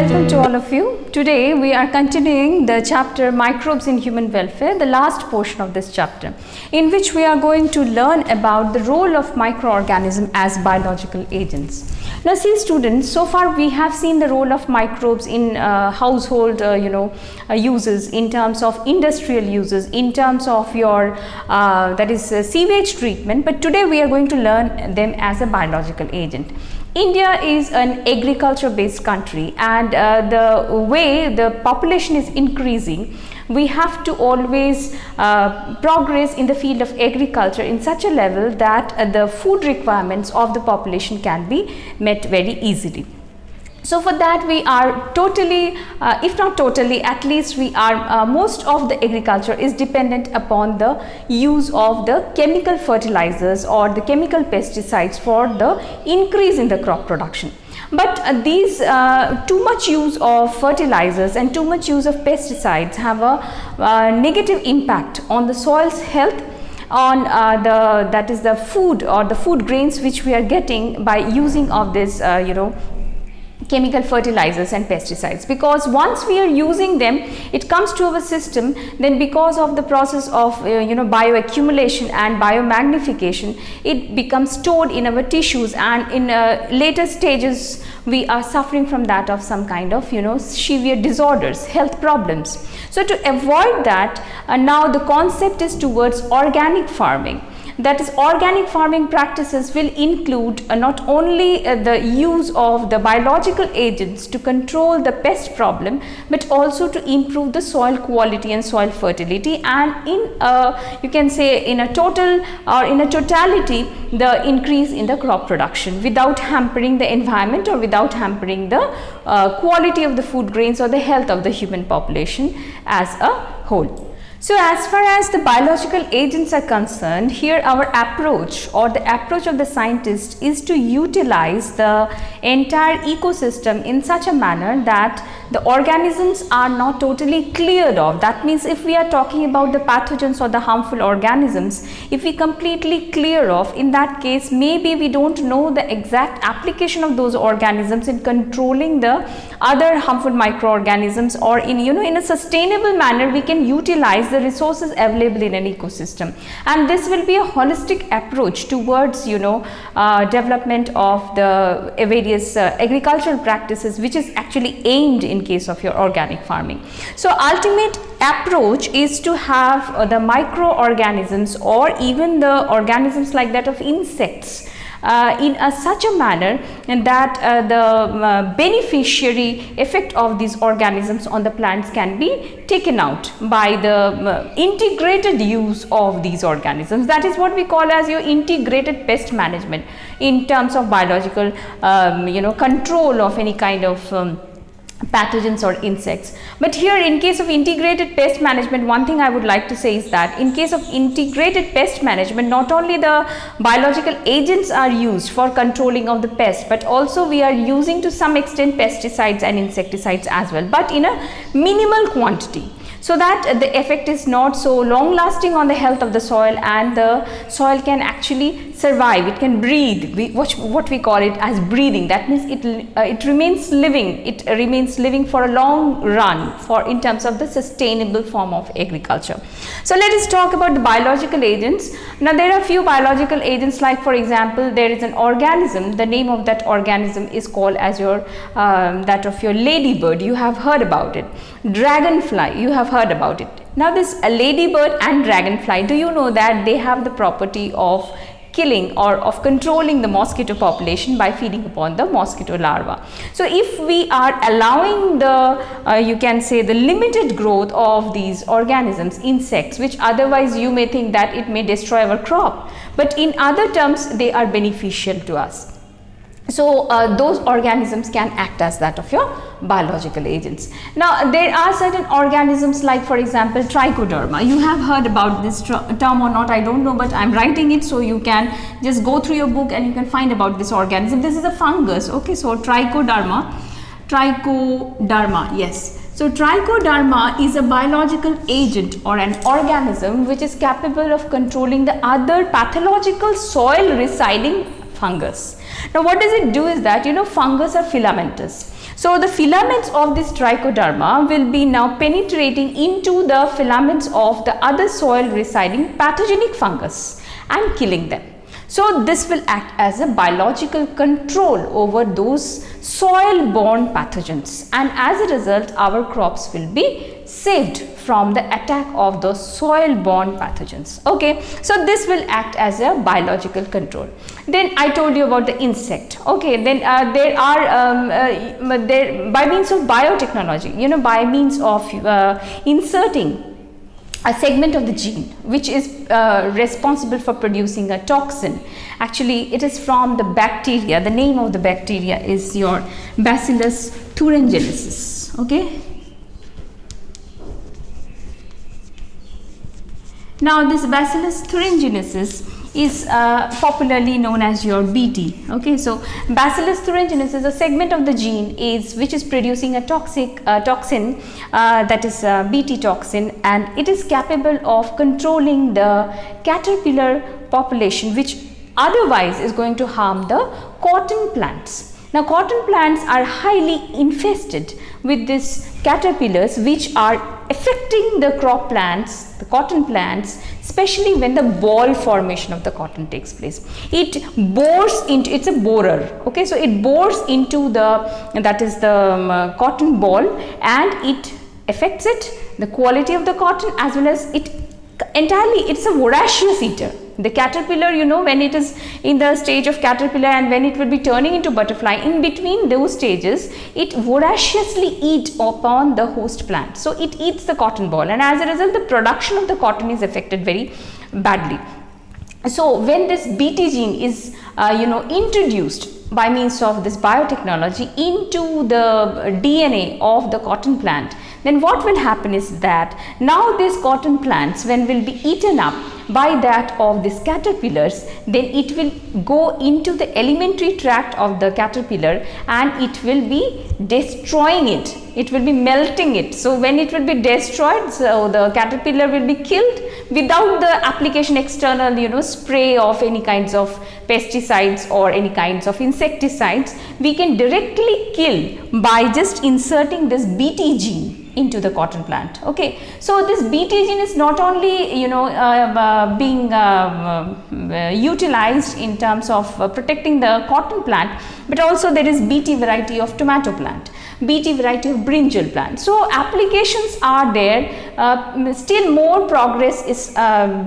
welcome to all of you. Today we are continuing the chapter Microbes in Human Welfare, the last portion of this chapter, in which we are going to learn about the role of microorganisms as biological agents. Now see students, so far we have seen the role of microbes in household uses, in terms of industrial uses, in terms of your sewage treatment, but today we are going to learn them as a biological agent. India is an agriculture based country, and the way the population is increasing, we have to always progress in the field of agriculture in such a level that the food requirements of the population can be met very easily. So for that we are totally, if not totally, at least we are, most of the agriculture is dependent upon the use of the chemical fertilizers or the chemical pesticides for the increase in the crop production. But these too much use of fertilizers and too much use of pesticides have a negative impact on the soil's health, on the food or the food grains which we are getting by using of this chemical fertilizers and pesticides, because once we are using them, it comes to our system, then because of the process of bioaccumulation and biomagnification, it becomes stored in our tissues, and in later stages we are suffering from that of some kind of severe disorders, health problems. So to avoid that, now the concept is towards organic farming. That is, organic farming practices will include not only the use of the biological agents to control the pest problem, but also to improve the soil quality and soil fertility, and in you can say in a total or in a totality, the increase in the crop production without hampering the environment or without hampering the quality of the food grains or the health of the human population as a whole. So as far as the biological agents are concerned, here our approach or the approach of the scientist is to utilize the entire ecosystem in such a manner that the organisms are not totally cleared of. That means if we are talking about the pathogens or the harmful organisms, if we completely clear off, in that case maybe we don't know the exact application of those organisms in controlling the other harmful microorganisms, or in a sustainable manner we can utilize the resources available in an ecosystem. And this will be a holistic approach towards development of the various agricultural practices, which is actually aimed in case of your organic farming. So ultimate approach is to have the microorganisms or even the organisms like that of insects in such a manner that the beneficiary effect of these organisms on the plants can be taken out by the integrated use of these organisms. That is what we call as your integrated pest management in terms of biological control of any kind of pathogens or insects. But here in case of integrated pest management, one thing I would like to say is that in case of integrated pest management, not only the biological agents are used for controlling of the pest, but also we are using to some extent pesticides and insecticides as well, but in a minimal quantity, so that the effect is not so long lasting on the health of the soil, and the soil can actually survive, it can breathe, what we call it as breathing. That means it remains living for a long run in terms of the sustainable form of agriculture. So let us talk about the biological agents. Now there are few biological agents, like for example there is an organism, the name of that organism is called as your that of your ladybird, you have heard about it. Dragonfly, you have heard about it. Now this ladybird and dragonfly, do you know that they have the property of killing or of controlling the mosquito population by feeding upon the mosquito larva. So if we are allowing the you can say the limited growth of these organisms, insects, which otherwise you may think that it may destroy our crop, but in other terms they are beneficial to us. So those organisms can act as that of your biological agents. Now there are certain organisms like for example Trichoderma. You have heard about this term or not, I don't know, but I am writing it so you can just go through your book and you can find about this organism. This is a fungus. Okay, so Trichoderma, yes. So Trichoderma is a biological agent or an organism which is capable of controlling the other pathological soil residing fungus. Now what does it do is that fungus are filamentous. So the filaments of this trichoderma will be now penetrating into the filaments of the other soil residing pathogenic fungus and killing them. So this will act as a biological control over those soil borne pathogens, and as a result our crops will be saved from the attack of those soil borne pathogens. Okay, so this will act as a biological control. Then I told you about the insect. Okay, then there are by means of biotechnology, by means of inserting a segment of the gene which is responsible for producing a toxin. Actually it is from the bacteria. The name of the bacteria is your Bacillus thuringiensis. Okay. Now this Bacillus thuringiensis is popularly known as your BT. Okay, so Bacillus thuringiensis is a segment of the gene which is producing a toxin that is BT toxin, and it is capable of controlling the caterpillar population which otherwise is going to harm the cotton plants. Now cotton plants are highly infested with these caterpillars which are affecting the crop plants, the cotton plants, especially when the ball formation of the cotton takes place. It bores into, it's a borer, okay, so it bores into the cotton ball, and it affects the quality of the cotton, as well as it's a voracious eater. The caterpillar, when it is in the stage of caterpillar and when it will be turning into butterfly, in between those stages, it voraciously eats upon the host plant. So it eats the cotton ball, and as a result, the production of the cotton is affected very badly. So when this BT gene is, introduced by means of this biotechnology into the DNA of the cotton plant, then what will happen is that now these cotton plants, when will be eaten up by that of these caterpillars, then it will go into the alimentary tract of the caterpillar and it will be destroying it. It will be melting it. So when it will be destroyed, so the caterpillar will be killed without the application external, spray of any kinds of pesticides or any kinds of insecticides. We can directly kill by just inserting this BT gene into the cotton plant. Okay, so this BT gene is not only being utilized in terms of protecting the cotton plant, but also there is BT variety of tomato plant, BT variety of brinjal plant. So applications are there. Still more progress is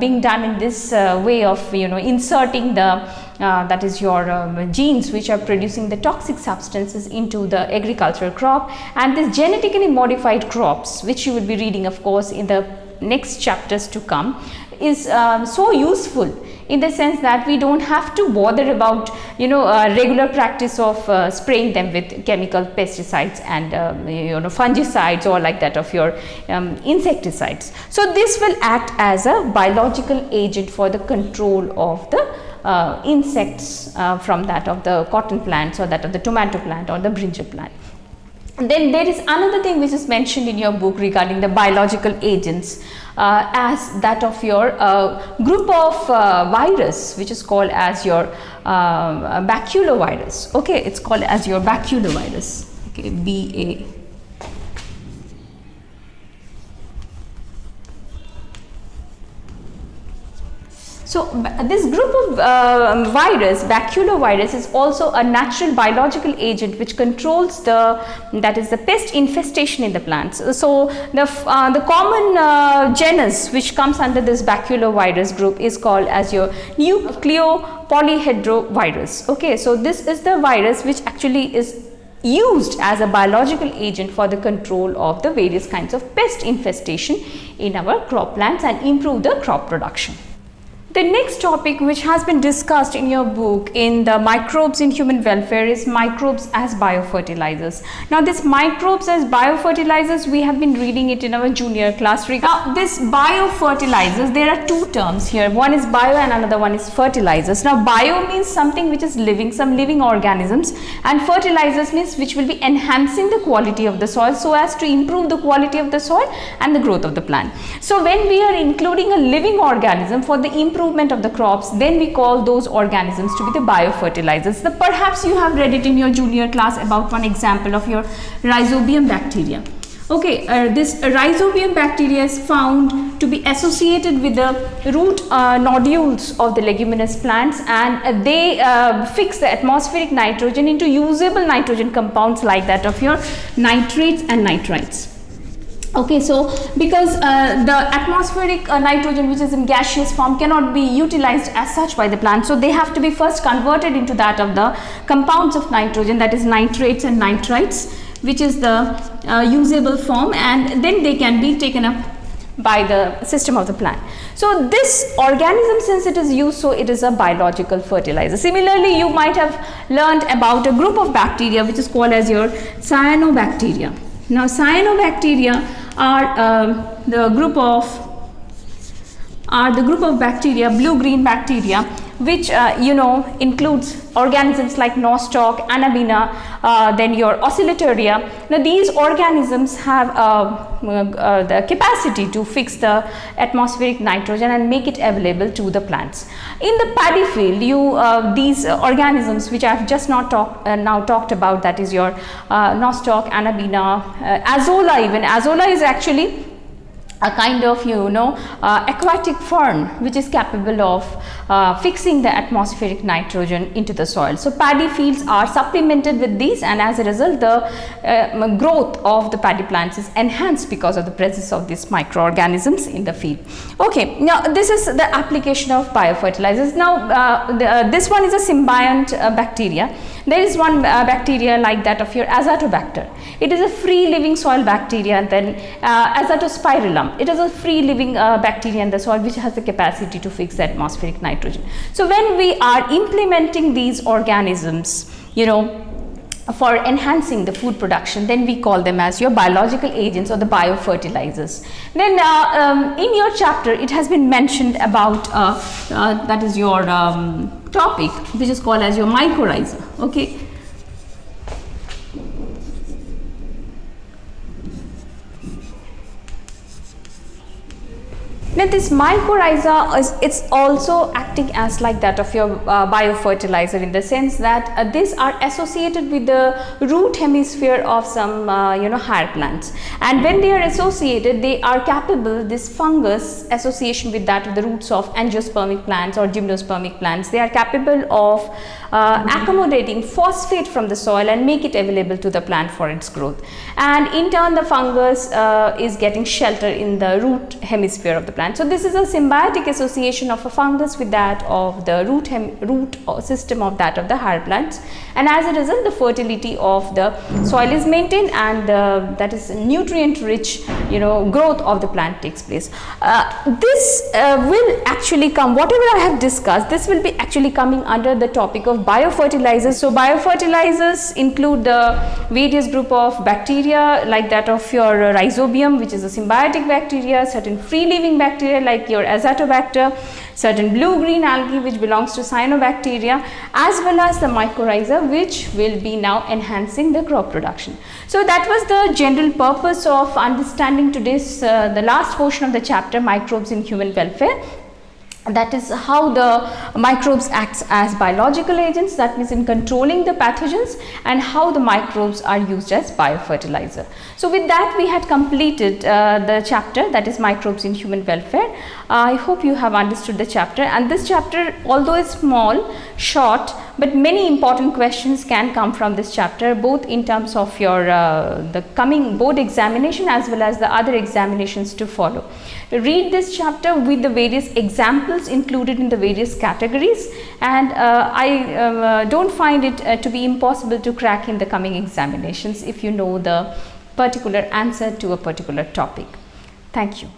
being done in this way of inserting the that is your genes which are producing the toxic substances into the agricultural crop, and this genetically modified crops, which you will be reading of course in the next chapters to come, is so useful in the sense that we don't have to bother about regular practice of spraying them with chemical pesticides and fungicides or like that of your insecticides. So this will act as a biological agent for the control of the insects from that of the cotton plants or that of the tomato plant or the brinjal plant. Then there is another thing which is mentioned in your book regarding the biological agents as that of your group of virus which is called as your baculovirus. Okay, it's called as your baculovirus. Okay, BA. So this group of baculovirus is also a natural biological agent which controls the pest infestation in the plants. So the common genus which comes under this baculovirus group is called as your nucleopolyhedrovirus. Okay, so this is the virus which actually is used as a biological agent for the control of the various kinds of pest infestation in our crop plants and improve the crop production. The next topic which has been discussed in your book in the microbes in human welfare is microbes as biofertilizers. Now this microbes as biofertilizers, we have been reading it in our junior class. Now this biofertilizers, there are two terms here. One is bio and another one is fertilizers. Now bio means something which is living, some living organisms, and fertilizers means which will be enhancing the quality of the soil so as to improve the quality of the soil and the growth of the plant. So when we are including a living organism for the improvement improvement of the crops, then we call those organisms to be the biofertilizers. Perhaps you have read it in your junior class about one example of your rhizobium bacteria. Okay, this rhizobium bacteria is found to be associated with the root nodules of the leguminous plants, and they fix the atmospheric nitrogen into usable nitrogen compounds like that of your nitrates and nitrites. Okay, so because the atmospheric nitrogen, which is in gaseous form, cannot be utilized as such by the plant, so they have to be first converted into that of the compounds of nitrogen, that is nitrates and nitrites, which is the usable form, and then they can be taken up by the system of the plant. So this organism, since it is used, so it is a biological fertilizer. Similarly, you might have learnt about a group of bacteria which is called as your cyanobacteria. Now cyanobacteria are the group of bacteria, blue-green bacteria, which includes organisms like nostoc, Anabaena, then your Oscillatoria. Now these organisms have the capacity to fix the atmospheric nitrogen and make it available to the plants. In the paddy field, these organisms which I have just now talked about, that is your nostoc, Anabaena, Azolla. Even Azolla is actually a kind of aquatic fern which is capable of fixing the atmospheric nitrogen into the soil. So paddy fields are supplemented with these, and as a result the growth of the paddy plants is enhanced because of the presence of these microorganisms in the field. Okay, now this is the application of biofertilizers. Now this one is a symbiont bacteria. There is one bacteria like that of your Azotobacter. It is a free living soil bacteria, and then Azotospirillum. It is a free living bacteria in the soil which has the capacity to fix the atmospheric nitrogen. So when we are implementing these organisms, for enhancing the food production, then we call them as your biological agents or the biofertilizers. Then in your chapter it has been mentioned about that is your topic which is called as your mycorrhiza. Okay. Now this mycorrhiza it's also acting as like that of your biofertilizer, in the sense that these are associated with the root hemisphere of some higher plants, and when they are associated, they are capable, this fungus association with that of the roots of angiospermic plants or gymnospermic plants, they are capable of accommodating phosphate from the soil and make it available to the plant for its growth, and in turn the fungus is getting shelter in the root hemisphere of the plant. So this is a symbiotic association of a fungus with that of the root system of that of the higher plants, and as a result the fertility of the soil is maintained, and that is nutrient rich growth of the plant takes place. This will actually come, whatever I have discussed, this will be actually coming under the topic of biofertilizers. So biofertilizers include the various group of bacteria like that of your rhizobium, which is a symbiotic bacteria, certain free living bacteria like your Azotobacter, certain blue-green algae which belongs to cyanobacteria, as well as the mycorrhiza which will be now enhancing the crop production. So that was the general purpose of understanding today's the last portion of the chapter, microbes in human welfare. That is how the microbes acts as biological agents, that means in controlling the pathogens, and how the microbes are used as biofertilizer. So with that we had completed the chapter, that is microbes in human welfare. I hope you have understood the chapter, and this chapter, although it's small, short, but many important questions can come from this chapter, both in terms of your the coming board examination as well as the other examinations to follow. Read this chapter with the various examples included in the various categories, and I don't find it to be impossible to crack in the coming examinations if you know the particular answer to a particular topic. Thank you.